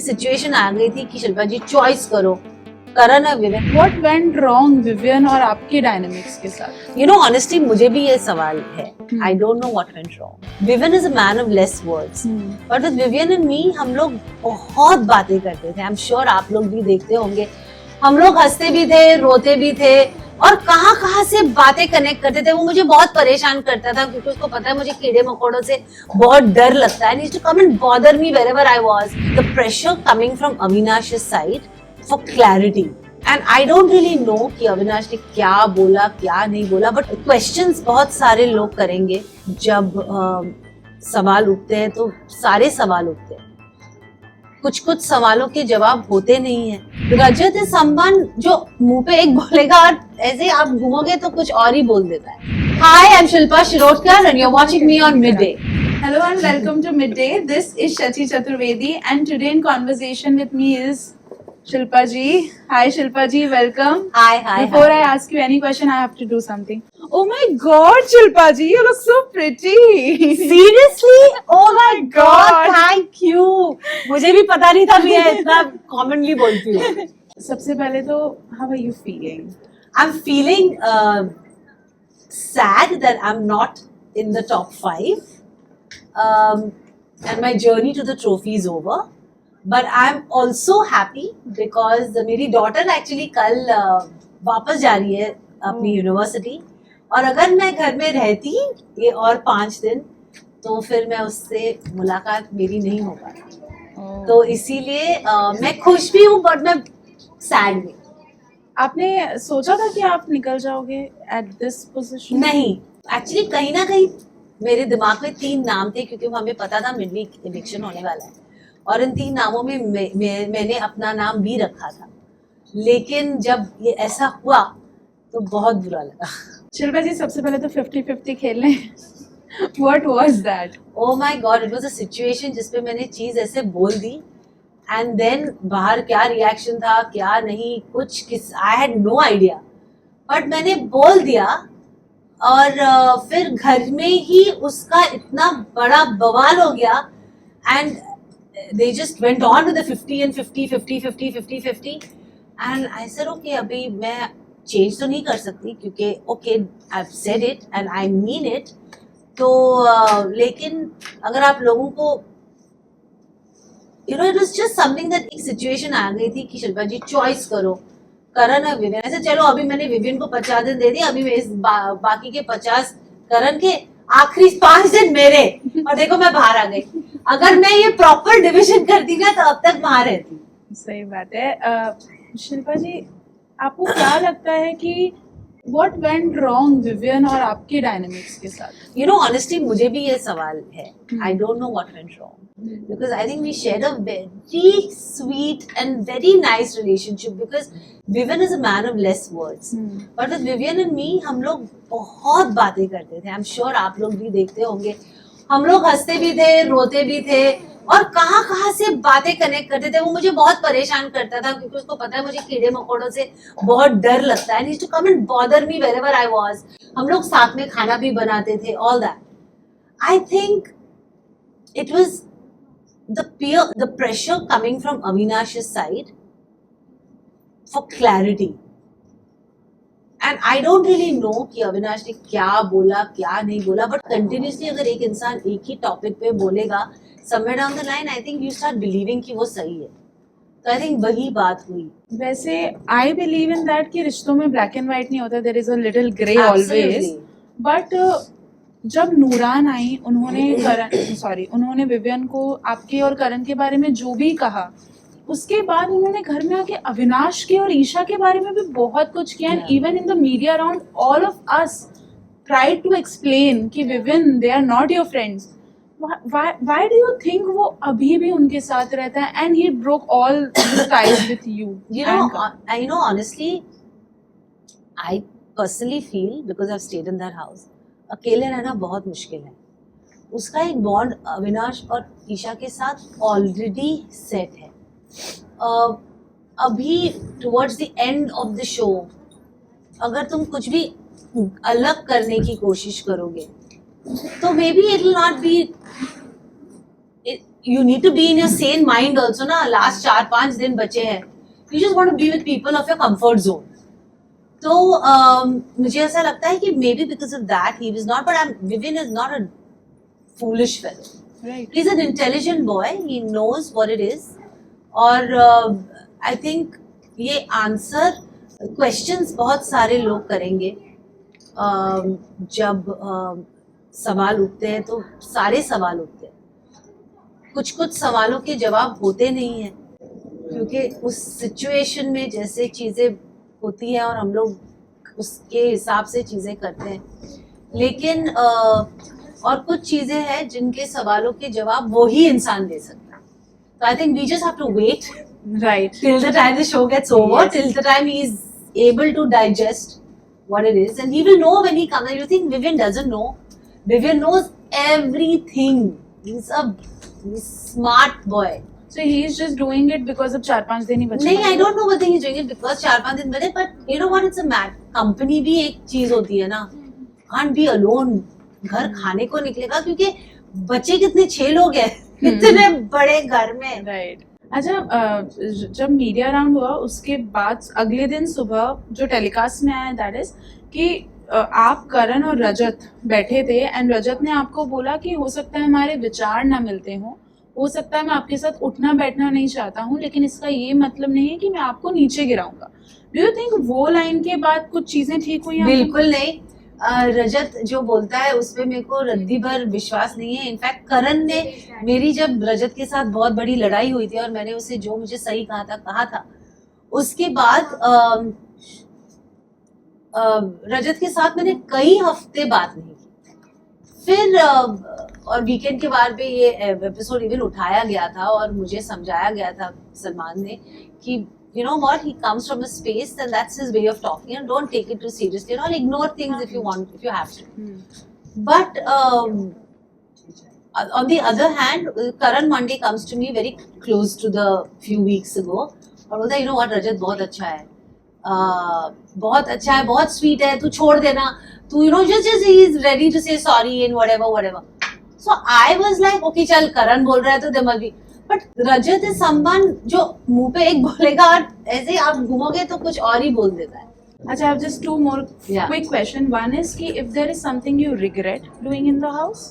एक सिचुएशन आ गई थी कि शिल्पा जी चॉइस करो, करण और Viven. What went wrong Vivian और आपके डायनामिक्स के साथ? यू नो ऑनेस्टली मुझे भी ये सवाल है, I don't know what went wrong. Viven is a man of less voids, but with Vivian and me हम लोग बहुत बातें करते थे। आई एम श्योर आप लोग भी देखते होंगे, हम लोग हंसते भी थे, रोते भी थे, और कहाँ से बातें कनेक्ट करते थे। वो मुझे बहुत परेशान करता था क्योंकि उसको पता है मुझे कीड़े मकोड़ों से बहुत डर लगता है। Need to come and bother me wherever I was. The pressure coming from Avinash's side for clarity, and I don't really know कि अविनाश ने क्या बोला क्या नहीं बोला, बट क्वेश्चंस बहुत सारे लोग करेंगे जब सवाल उठते हैं, तो सारे सवाल उठते हैं। कुछ सवालों के जवाब होते नहीं है। रजत इज समवन जो मुंह पे एक बोलेगा और ऐसे आप घूमोगे तो कुछ और ही बोल देता है। Hi, I am Shilpa Shirodkar and you're watching me on Midday. Hello and welcome to Midday. This is Shachi Chaturvedi and today in conversation with me is Shilpa ji. Hi Shilpa ji, welcome. Hi. Before I ask you any question, I have to do something. Oh my God, Shilpa ji, you look so pretty. Seriously? Oh my God, God. thank you. मुझे भी पता नहीं था मैं इतना commonly बोलती हूँ। सबसे पहले तो how are you feeling? I'm feeling sad that I'm not in the top 5, and my journey to the trophy is over. But I'm also happy because मेरी daughter actually कल वापस जा रही है अपनी यूनिवर्सिटी, और अगर मैं घर में रहती ये और 5 दिन तो फिर मैं उससे मुलाकात मेरी नहीं हो पाती। तो इसीलिए मैं खुश भी हूँ बट मैं सैड भी। आपने सोचा था कि आप निकल जाओगे at this position? नहीं, एक्चुअली कहीं ना कहीं मेरे दिमाग में 3 नाम थे क्योंकि हमें पता था मिड वीक इलेक्शन होने वाला है, और इन 3 नामों में मैंने अपना नाम भी रखा था, लेकिन जब ये ऐसा हुआ तो बहुत बुरा लगा। शिल्पा जी, सबसे पहले तो 50-50 खेल लें। What was that? Oh my God, it was a situation जिसपे मैंने चीज ऐसे बोल दी, एंड देन बाहर क्या रिएक्शन था क्या नहीं कुछ I had no idea, but मैंने बोल दिया, और फिर घर में ही उसका इतना बड़ा बवाल हो गया, and they just went on with the 50 and 50, and I said okay, अभी मैं चेंज तो नहीं कर सकती क्योंकि okay, I've said it and I mean it, तो लेकिन अगर आप लोगों को it was just something that एक सिचुएशन आ गई थी कि शिल्पा जी चॉइस करो, करण और विवियन। ऐसे चलो अभी मैंने विवियन को 50 दिन दे दिए, अभी मैं इस बाकी के 50 करण के, आखिरी 5 दिन मेरे, और देखो मैं बाहर आ गई। अगर मैं ये प्रॉपर डिविजन करती ना तो अब तक बाहर रहती। सही बात है। शिल्पा जी, आपको क्या लगता है कि what went wrong विवियन और आपके डायनामिक्स के साथ? यू नो ऑनेस्टली मुझे भी ये सवाल है, I don't know what went wrong, because I think we shared a very sweet and very nice relationship because Vivian is a man of less words. But with Vivian and me हम लोग बहुत बातें करते थे। I'm sure आप लोग भी देखते होंगे, हम लोग हंसते भी थे, रोते भी थे, और कहाँ से बातें कनेक्ट करते थे। वो मुझे बहुत परेशान करता था क्योंकि उसको पता है मुझे कीड़े मकोड़ों से बहुत डर लगता है। Needs to come and bother me wherever I was. हम लोग साथ में खाना भी बनाते थे, all that. I think it was the pressure coming from Avinash's side for clarity, and I don't really know कि अविनाश ने क्या बोला क्या नहीं बोला, but continuously अगर एक इंसान एक ही टॉपिक पे बोलेगा, somewhere down the line I think you start believing कि वो सही है। तो I think वही बात हुई। वैसे I believe in that कि रिश्तों में black and white नहीं होता, there is a little grey always. But जब नूरान आई, उन्होंने विवियन को आपके और करण के बारे में जो भी कहा, उसके बाद उन्होंने घर में आके अविनाश के और ईशा के बारे में भी बहुत कुछ किया, and even in the media around all of us tried to explain कि Vivian they are not your friends. Why do you think वो अभी भी उनके साथ रहता है and he broke all his ties with you? You know honestly I personally feel because I've stayed in that house, अकेले रहना बहुत मुश्किल है। उसका एक बॉन्ड अविनाश और ईशा के साथ ऑलरेडी सेट है। अभी towards the end of the show अगर तुम कुछ भी अलग करने की कोशिश करोगे तो may be it will not B, you need to be in your sane mind also ना. Last 4-5 दिन बचे हैं. You just want to be with people of your comfort zone. तो मुझे ऐसा लगता है कि maybe because of that he was not, but Vivian is not a foolish fellow. Right. He's an intelligent boy. He knows what it is. और I think ये answer questions बहुत सारे लोग करेंगे जब सवाल उठते हैं, तो सारे सवाल उठते हैं. कुछ सवालों के जवाब होते नहीं हैं क्योंकि उस सिचुएशन में जैसे चीज़ें होती हैं और हम लोग उसके हिसाब से चीज़ें करते हैं. लेकिन और कुछ चीज़ें हैं जिनके सवालों के जवाब वो ही इंसान दे सकता है. तो I think we just have to wait Right. till the time the show gets over, Yes. till the time he is able to digest what it is, and he will know when he comes. You think Vivian doesn't know? Vivian knows everything. He's smart boy. So he is just doing it because of 4-5 दिन ही बचे. नहीं, I don't know whether he's doing it because 4-5 दिन बचे, but you know what? It's a mad company भी एक चीज होती है ना. Can't be alone. घर खाने को निकलेगा क्योंकि बच्चे कितने 6 लोग हैं इतने बड़े घर में. Right. अच्छा, जब मीडिया राउंड हुआ उसके बाद अगले दिन सुबह जो टेलीकास्ट में आया दैट इज कि आप करण और रजत बैठे थे एंड रजत ने आपको बोला कि हो सकता है हमारे विचार ना मिलते हो सकता है मैं आपके साथ उठना बैठना नहीं चाहता हूँ, लेकिन इसका ये मतलब नहीं है कि मैं आपको नीचे गिराऊंगा. डू यू थिंक वो लाइन के बाद कुछ चीजें ठीक हुई? बिल्कुल नहीं. रजत जो बोलता है उस पे मेरे को रद्दी भर विश्वास नहीं है. इनफैक्ट करण ने मेरी जब रजत के साथ बहुत बड़ी लड़ाई हुई थी और मैंने उसे जो मुझे सही कहा था उसके बाद रजत के साथ मैंने कई हफ्ते बात नहीं की. फिर और वीकेंड के बाद पे ये एपिसोड इवन उठाया गया था और मुझे समझाया गया था सलमान ने कि you know what, he comes from a space and that's his way of talking and don't take it too seriously. You know, ignore things if you want, if you have to. But on the other hand, Karan one day comes to me very close to the few weeks ago और बोलता है, you know what, रजत बहुत अच्छा है, बहुत sweet है, तू छोड़ देना, तू you know just he is ready to say sorry and whatever. So I was like, okay चल करण बोल रहा है तो there must be. But Rajat is someone जो मुंह पे एक बोलेगा और ऐसे आप घूमोगे तो कुछ और ही बोल देता है. अच्छा, I have just 2 more quick question. One is कि if there is something you regret doing in the house,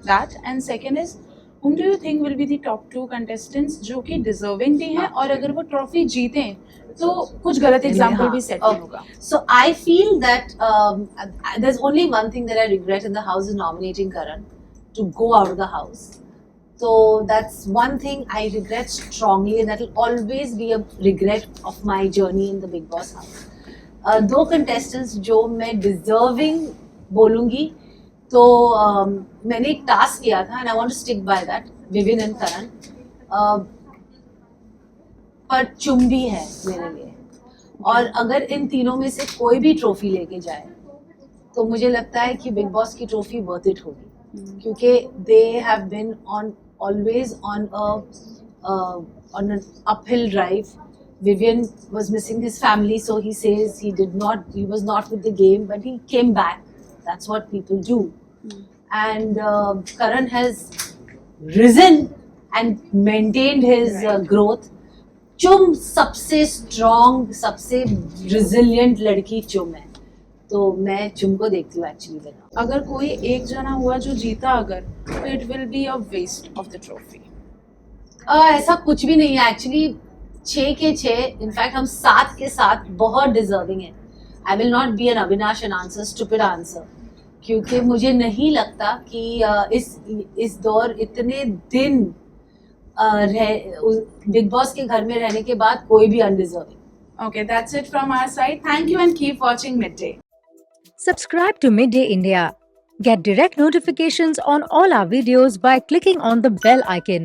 that, and second is whom do you think will be the top 2 contestants जो कि deserving भी हैं और अगर वो trophy जीतें तो कुछ गलत example भी set नहीं होगा. So I feel that there's only one thing that I regret in the house is nominating Karan to go out of the house. So that's one thing I regret strongly and that will always be a regret of my journey in the Big Boss house. 2 contestants जो मैं deserving बोलूँगी तो मैंने एक task किया था and I want to stick by that, Vivian and Karan. पर चुंबी है मेरे लिए और अगर इन तीनों में से कोई भी ट्रॉफी लेके जाए तो मुझे लगता है कि बिग बॉस की ट्रॉफी वर्थ इट होगी क्योंकि they have been always on an uphill drive. Vivian was missing his family, so he says he was not with the game, but he came back. That's what people do. And Karan has risen and maintained his growth. चुम सबसे strong, सबसे resilient लड़की चुम है. तो मैं चुम को देखती हूँ एक्चुअली. अगर कोई एक जना हुआ जो जीता अगर तो it will be a waste of the trophy. ऐसा कुछ भी नहीं है एक्चुअली. 6 के 6 इनफैक्ट हम 7 के 7 बहुत डिजर्विंग है. I will not be an Avinash an answer stupid answer क्योंकि मुझे नहीं लगता कि इस दौर इतने दिन बिग बॉस के घर में रहने के बाद कोई भी undeserving. Okay, that's it from our side. Thank you and keep watching Midday. Subscribe to Midday India. Get direct notifications on all our videos by clicking on the bell icon.